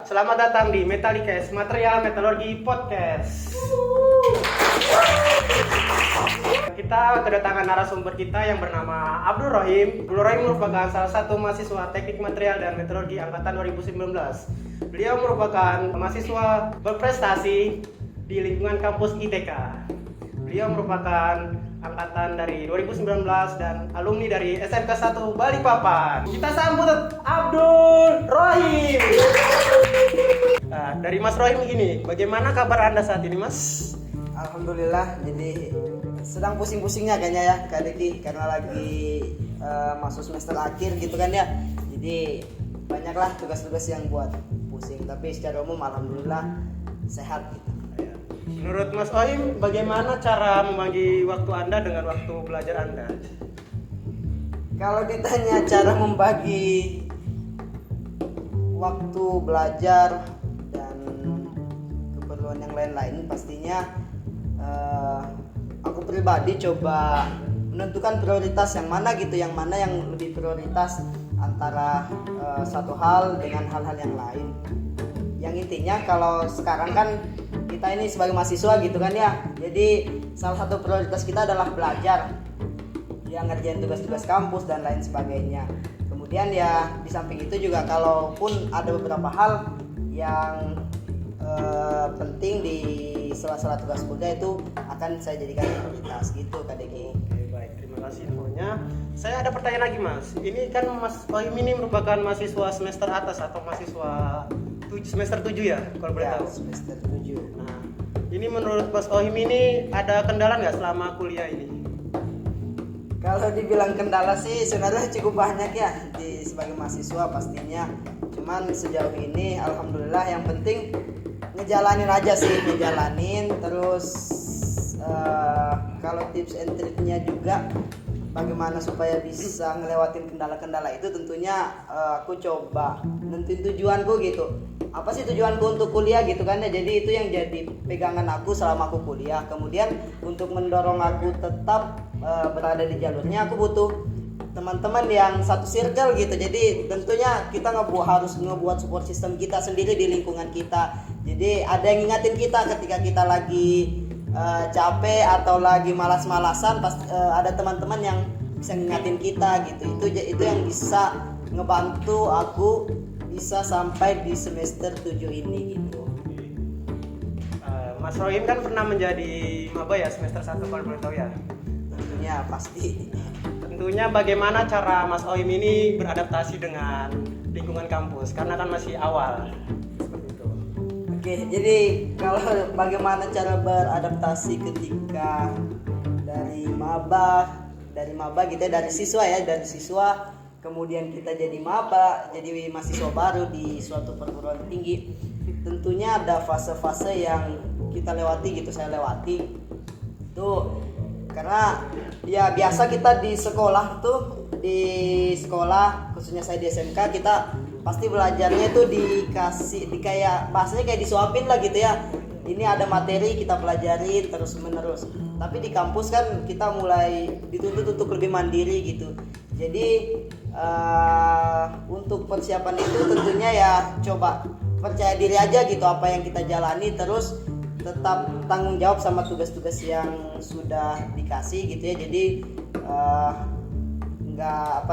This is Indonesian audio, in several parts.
selamat datang di Metalikes Material Metalurgi Podcast. Kita kedatangan narasumber kita yang bernama Abdul Rohim. Abdul Rohim merupakan salah satu mahasiswa Teknik Material dan Metalurgi angkatan 2019. Beliau merupakan mahasiswa berprestasi di lingkungan kampus ITK. Beliau merupakan angkatan dari 2019 dan alumni dari SMK 1 Balikpapan. Kita sambut Abdul Rohim. Dari Mas Rohim ini, bagaimana kabar Anda saat ini, Mas? Alhamdulillah, jadi sedang pusing-pusingnya kayaknya ya Kak Deki, karena lagi masuk semester akhir gitu kan ya. Jadi banyaklah tugas-tugas yang buat pusing, tapi secara umum alhamdulillah sehat gitu. Menurut Mas Rohim, bagaimana cara membagi waktu Anda dengan waktu belajar Anda? Kalau ditanya cara membagi waktu belajar dan keperluan yang lain-lain, pastinya aku pribadi coba menentukan prioritas yang mana gitu, yang mana yang lebih prioritas antara satu hal dengan hal-hal yang lain. Yang intinya kalau sekarang kan kita ini sebagai mahasiswa gitu kan ya, jadi salah satu prioritas kita adalah belajar, yang ngerjain tugas-tugas kampus dan lain sebagainya. Kemudian ya di samping itu juga kalaupun ada beberapa hal yang penting di sela-sela tugas kuliah itu akan saya jadikan prioritas gitu Kak Deki. Oke, baik, terima kasih infonya. Saya ada pertanyaan lagi, Mas. Ini kan Mas Rohim ini merupakan mahasiswa semester atas atau mahasiswa semester 7 ya, kalau boleh tahu? Semester 7. Nah, ini menurut Mas Rohim ini ada kendala nggak selama kuliah ini? Kalau dibilang kendala sih sebenarnya cukup banyak ya sebagai mahasiswa pastinya. Cuman sejauh ini alhamdulillah yang penting ngejalanin aja sih, terus kalau tips and triknya juga bagaimana supaya bisa ngelewatin kendala-kendala itu, tentunya aku coba nentuin tujuanku gitu. Apa sih tujuanku untuk kuliah gitu kan ya, jadi itu yang jadi pegangan aku selama aku kuliah. Kemudian untuk mendorong aku tetap berada di jalurnya, aku butuh teman-teman yang satu circle gitu. Jadi tentunya kita harus ngebuat support system kita sendiri di lingkungan kita. Jadi ada yang ngingatin kita ketika kita lagi capek atau lagi malas-malasan, ada teman-teman yang bisa ngingatin kita gitu. Itu yang bisa ngebantu aku bisa sampai di semester 7 ini gitu. Mas Rohim kan pernah menjadi maba ya semester 1 kalau boleh tahu ya? Tentunya pasti. Tentunya bagaimana cara Mas Rohim ini beradaptasi dengan lingkungan kampus karena kan masih awal. Seperti itu. Oke, jadi kalau bagaimana cara beradaptasi ketika dari maba gitu ya, dari siswa kemudian kita jadi maba, jadi mahasiswa baru di suatu perguruan tinggi. Tentunya ada fase-fase yang kita lewati gitu, saya lewati itu karena ya biasa kita di sekolah khususnya saya di SMK, kita pasti belajarnya itu kayak bahasanya kayak disuapin lah gitu ya. Ini ada materi kita pelajari terus menerus. Tapi di kampus kan kita mulai dituntut untuk lebih mandiri gitu. Jadi untuk persiapan itu tentunya ya coba percaya diri aja gitu, apa yang kita jalani, terus tetap tanggung jawab sama tugas-tugas yang sudah dikasih gitu ya. Jadi nggak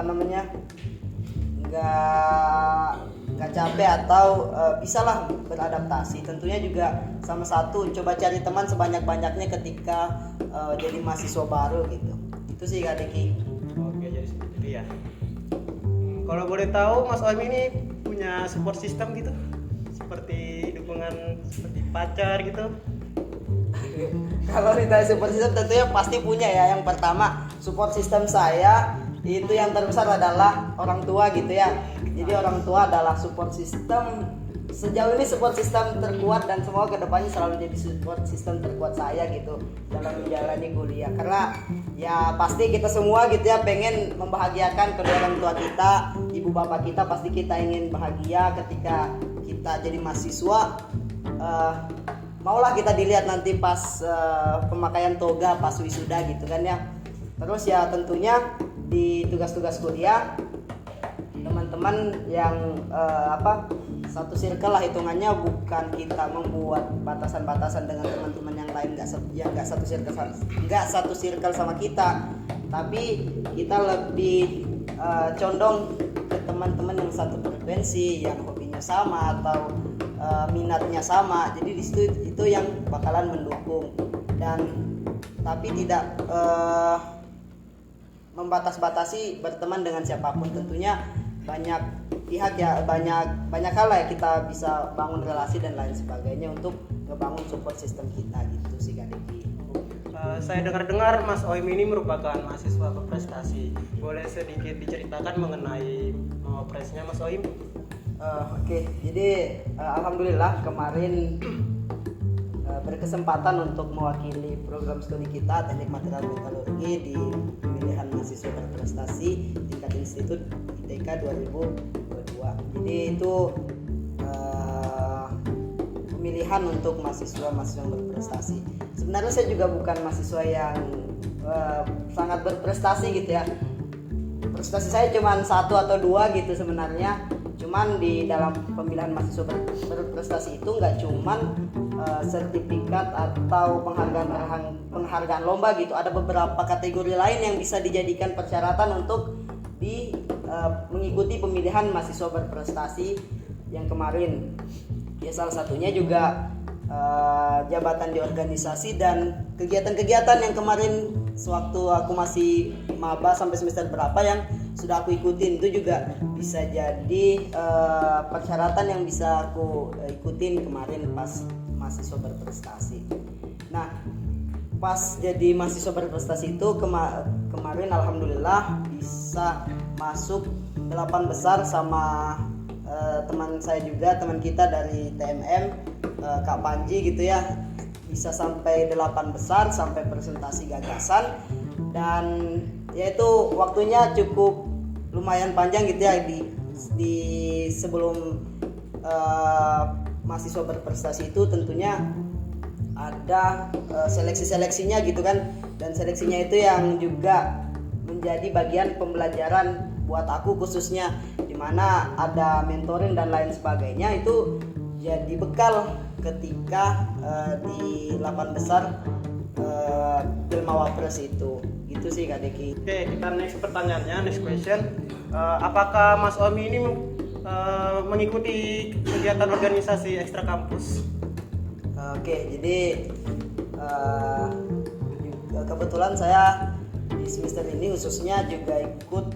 capek atau bisalah beradaptasi. Tentunya juga sama satu, coba cari teman sebanyak-banyaknya ketika jadi mahasiswa baru gitu. Itu sih Kak Deki. Oke, jadi seperti itu ya. Kalau boleh tahu Mas Rohim ini punya support system gitu? Seperti dukungan seperti pacar gitu? Kalau ditanya support system tentunya pasti punya ya. Yang pertama, support system saya itu yang terbesar adalah orang tua gitu ya. Jadi orang tua adalah support system, sejauh ini support system terkuat, dan semoga kedepannya selalu jadi support system terkuat saya gitu dalam menjalani kuliah. Karena ya pasti kita semua gitu ya pengen membahagiakan kedua orang tua kita, ibu bapak kita, pasti kita ingin bahagia ketika kita jadi mahasiswa. Maulah kita dilihat nanti pas pemakaian toga, pas wisuda gitu kan ya. Terus ya tentunya di tugas-tugas kuliah teman-teman yang satu circle lah hitungannya, bukan kita membuat batasan-batasan dengan teman-teman yang lain yang nggak satu circle sama kita, tapi kita lebih condong ke teman-teman yang satu frekuensi, yang hobinya sama atau minatnya sama. Jadi di situ itu yang bakalan mendukung, dan tapi tidak membatas-batasi berteman dengan siapapun. Tentunya banyak pihak ya, banyak hal ya kita bisa bangun relasi dan lain sebagainya untuk ngebangun support system kita gitu sih Kak Diki. Saya dengar-dengar Mas Oim ini merupakan mahasiswa berprestasi. Boleh sedikit diceritakan mengenai presnya Mas Oim? Oke, jadi alhamdulillah kemarin berkesempatan untuk mewakili program studi kita Teknik Material Metalurgi di pemilihan mahasiswa berprestasi tingkat institut ITK 2022. Jadi itu pemilihan untuk mahasiswa yang berprestasi. Sebenarnya saya juga bukan mahasiswa yang sangat berprestasi gitu ya. Prestasi saya cuma 1 atau 2 gitu sebenarnya. Cuman di dalam pemilihan mahasiswa berprestasi itu nggak cuman sertifikat atau penghargaan lomba gitu. Ada beberapa kategori lain yang bisa dijadikan persyaratan untuk mengikuti pemilihan mahasiswa berprestasi yang kemarin. Ya salah satunya juga jabatan di organisasi dan kegiatan-kegiatan yang kemarin sewaktu aku masih maba sampai semester berapa yang sudah aku ikutin, itu juga bisa jadi persyaratan yang bisa aku ikutin kemarin pas mahasiswa berprestasi. Nah, pas jadi mahasiswa berprestasi itu kemarin alhamdulillah bisa masuk 8 besar sama teman saya juga, teman kita dari TMM, Kak Panji gitu ya, bisa sampai 8 besar sampai presentasi gagasan, dan yaitu waktunya cukup lumayan panjang gitu ya di sebelum mahasiswa berprestasi itu tentunya ada seleksinya gitu kan, dan seleksinya itu yang juga menjadi bagian pembelajaran buat aku khususnya, dimana ada mentoring dan lain sebagainya. Itu jadi bekal ketika di 8 besar Pilma Wapres itu gitu sih Kak Deki. Oke, kita next pertanyaannya, next question. Apakah Mas Omi ini mengikuti kegiatan organisasi ekstra kampus? Oke, jadi kebetulan saya di semester ini khususnya juga ikut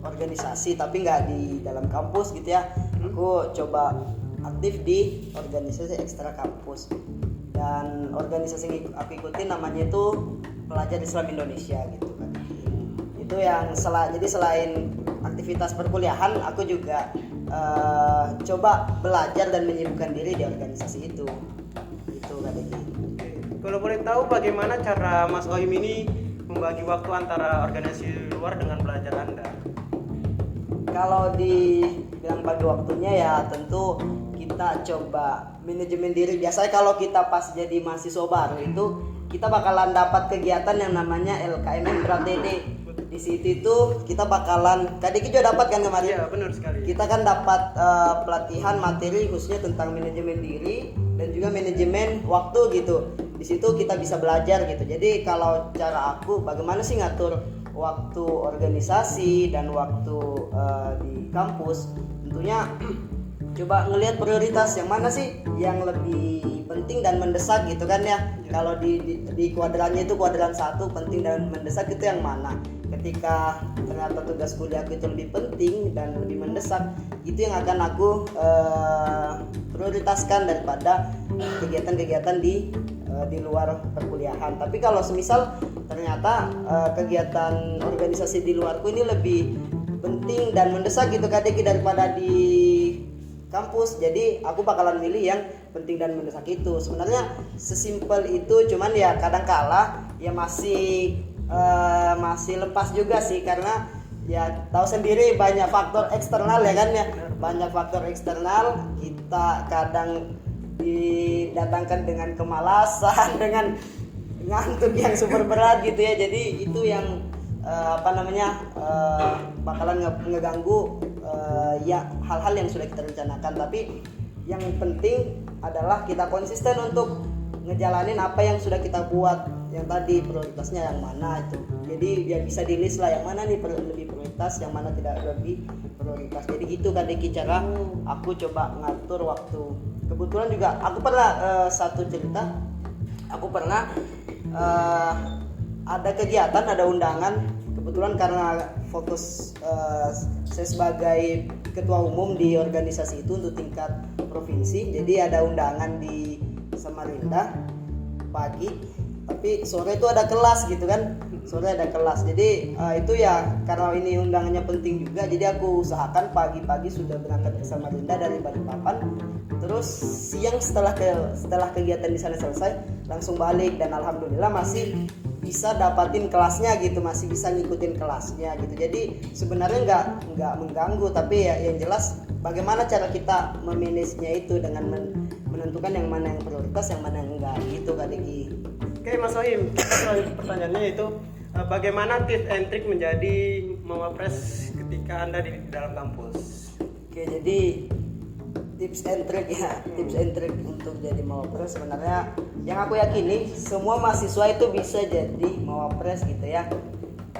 organisasi, tapi nggak di dalam kampus gitu ya. Aku coba aktif di organisasi ekstra kampus, dan organisasi yang aku ikuti namanya itu Pelajar Islam Indonesia gitu kan. Itu yang jadi selain aktivitas perkuliahan, aku juga coba belajar dan menyibukkan diri di organisasi itu. Itu Kak Deki. Kalau boleh tahu bagaimana cara Mas Oim ini membagi waktu antara organisasi luar dengan belajar Anda? Kalau dibilang bagi waktunya ya tentu kita coba manajemen diri. Biasanya kalau kita pas jadi mahasiswa baru itu kita bakalan dapat kegiatan yang namanya LKMM Berat-DD. Di situ itu kita bakalan, tadi kita juga dapat kan kemarin? Iya, benar sekali. Kita kan dapat pelatihan materi khususnya tentang manajemen diri dan juga manajemen waktu gitu. Di situ kita bisa belajar gitu. Jadi kalau cara aku bagaimana sih ngatur waktu organisasi dan waktu di kampus, tentunya coba ngelihat prioritas yang mana sih yang lebih penting dan mendesak gitu kan ya. Kalau di kuadrannya itu kuadran 1 penting dan mendesak itu yang mana. Ketika ternyata tugas kuliahku itu lebih penting dan lebih mendesak, itu yang akan aku prioritaskan daripada kegiatan-kegiatan di luar perkuliahan. Tapi kalau semisal ternyata kegiatan organisasi di luarku ini lebih penting dan mendesak gitu kadeki daripada di kampus, jadi aku bakalan milih yang penting dan mendesak itu. Sebenarnya sesimpel itu, cuman ya kadang-kala ya masih lepas juga sih, karena ya tahu sendiri banyak faktor eksternal ya kan ya, banyak faktor eksternal. Kita kadang didatangkan dengan kemalasan, dengan ngantuk yang super berat gitu ya. Jadi itu yang bakalan ngeganggu ya hal-hal yang sudah kita rencanakan. Tapi yang penting adalah kita konsisten untuk ngejalanin apa yang sudah kita buat. Yang tadi prioritasnya yang mana itu, jadi ya bisa di list lah yang mana nih lebih prioritas, yang mana tidak lebih prioritas. Jadi gitu kan Deki cara aku coba ngatur waktu. Kebetulan juga aku pernah satu cerita, aku pernah ada kegiatan, ada undangan. Kebetulan karena fokus saya sebagai ketua umum di organisasi itu untuk tingkat provinsi, jadi ada undangan di Samarinda pagi, tapi sore itu ada kelas gitu kan, sore ada kelas. Jadi itu ya karena ini undangannya penting juga, jadi aku usahakan pagi-pagi sudah berangkat ke Samarinda dari Balikpapan. Terus siang setelah kegiatan di sana selesai langsung balik, dan alhamdulillah masih bisa dapatin kelasnya gitu, masih bisa ngikutin kelasnya gitu. Jadi sebenarnya nggak mengganggu, tapi ya yang jelas bagaimana cara kita memanagenya itu dengan menentukan yang mana yang prioritas, yang mana yang enggak gitu Kak Deki. Oke Mas Sohim, pertanyaannya itu bagaimana tips and trick menjadi mawapres ketika Anda di dalam kampus? Oke, jadi tips and trick ya, tips and trick untuk jadi mawapres sebenarnya yang aku yakini semua mahasiswa itu bisa jadi mawapres gitu ya.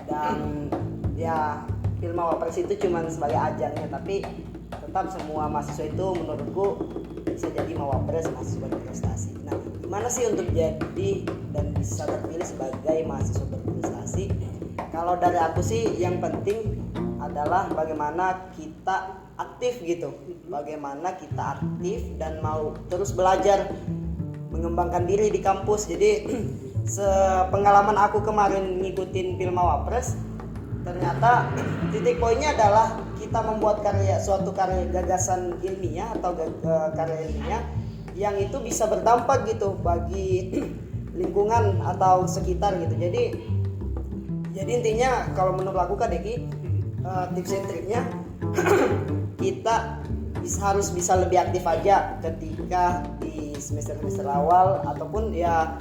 Dan ya film mawapres itu cuma sebagai ajangnya, tapi tetap semua mahasiswa itu menurutku bisa jadi mawapres, mahasiswa berprestasi. Nah, gimana sih untuk jadi dan bisa terpilih sebagai mahasiswa berprestasi? Kalau dari aku sih yang penting adalah bagaimana kita aktif gitu, bagaimana kita aktif dan mau terus belajar mengembangkan diri di kampus. Jadi sepengalaman aku kemarin ngikutin film mawapres, ternyata titik poinnya adalah kita membuat suatu karya gagasan ilmiah atau karya ilmiah yang itu bisa berdampak gitu bagi lingkungan atau sekitar gitu. Jadi intinya kalau menurut aku Kak Deki, tips and triknya kita harus bisa lebih aktif aja ketika di semester awal, ataupun ya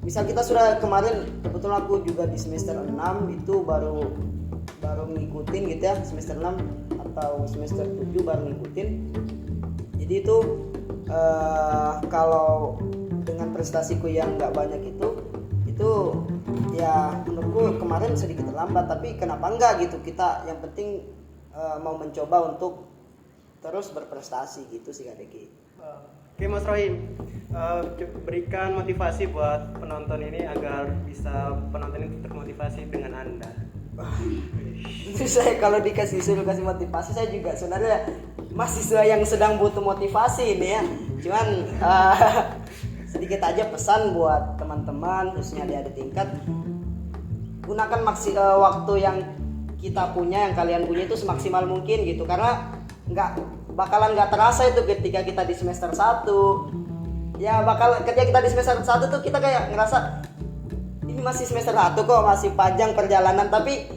misal kita sudah kemarin, kebetulan aku juga di semester 6 itu baru ngikutin gitu ya, semester 6 atau semester 7 baru ngikutin. Jadi itu kalau dengan prestasiku yang nggak banyak itu ya menurutku kemarin sedikit terlambat, tapi kenapa enggak gitu, kita yang penting mau mencoba untuk terus berprestasi gitu sih Kak Deki. Oke Mas Rohim, berikan motivasi buat penonton ini agar bisa penonton ini termotivasi dengan Anda. Itu saya kalau disuruh kasih motivasi, saya juga sebenarnya mahasiswa yang sedang butuh motivasi ini ya. Cuman sedikit aja pesan buat teman-teman khususnya di adik tingkat, gunakan waktu yang kita punya, yang kalian punya itu semaksimal mungkin gitu, karena bakalan nggak terasa itu ketika kita di semester 1 ya, ketika kita di semester 1 tuh kita kayak ngerasa ini masih semester 1 kok, masih panjang perjalanan, tapi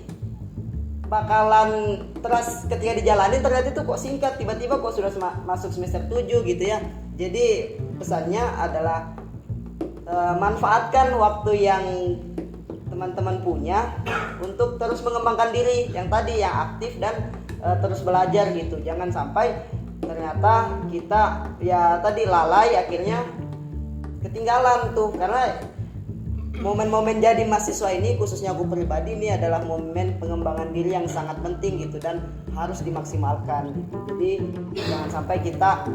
bakalan terus ketika dijalanin ternyata itu kok singkat, tiba-tiba kok sudah masuk semester 7 gitu ya. Jadi pesannya adalah manfaatkan waktu yang teman-teman punya untuk terus mengembangkan diri, yang tadi yang aktif dan terus belajar gitu. Jangan sampai ternyata kita ya tadi lalai, akhirnya ketinggalan tuh. Karena momen-momen jadi mahasiswa ini, khususnya aku pribadi, ini adalah momen pengembangan diri yang sangat penting gitu dan harus dimaksimalkan gitu. Jadi jangan sampai kita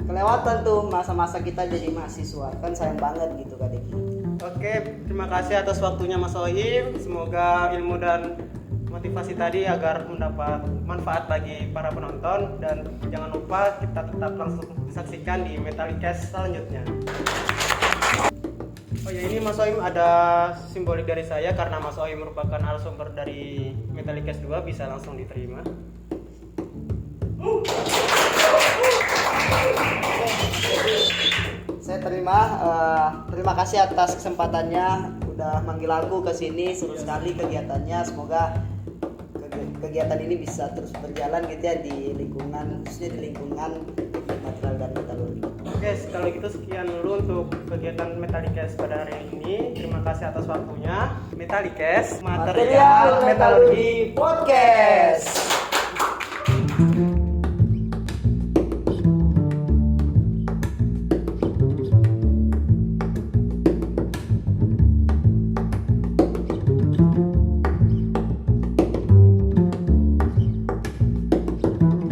kelewatan tuh masa-masa kita jadi mahasiswa, kan sayang banget gitu Kak Deki. Oke, terima kasih atas waktunya Mas Sohim. Semoga ilmu dan motivasi tadi agar mendapat manfaat bagi para penonton, dan jangan lupa kita tetap langsung disaksikan di Metalicast selanjutnya. Oh ya, ini Mas Sohim ada simbolik dari saya karena Mas Sohim merupakan narasumber dari Metalicast 2, bisa langsung diterima. Saya terima kasih atas kesempatannya udah manggil aku ke sini. Seru sekali kegiatannya, semoga kegiatan ini bisa terus berjalan gitu ya di lingkungan, khususnya di lingkungan teknik material dan metalurgi. Oke, kalau gitu sekian dulu untuk kegiatan Metalicast pada hari ini. Terima kasih atas waktunya. Metalicast, Material Metalurgi Podcast.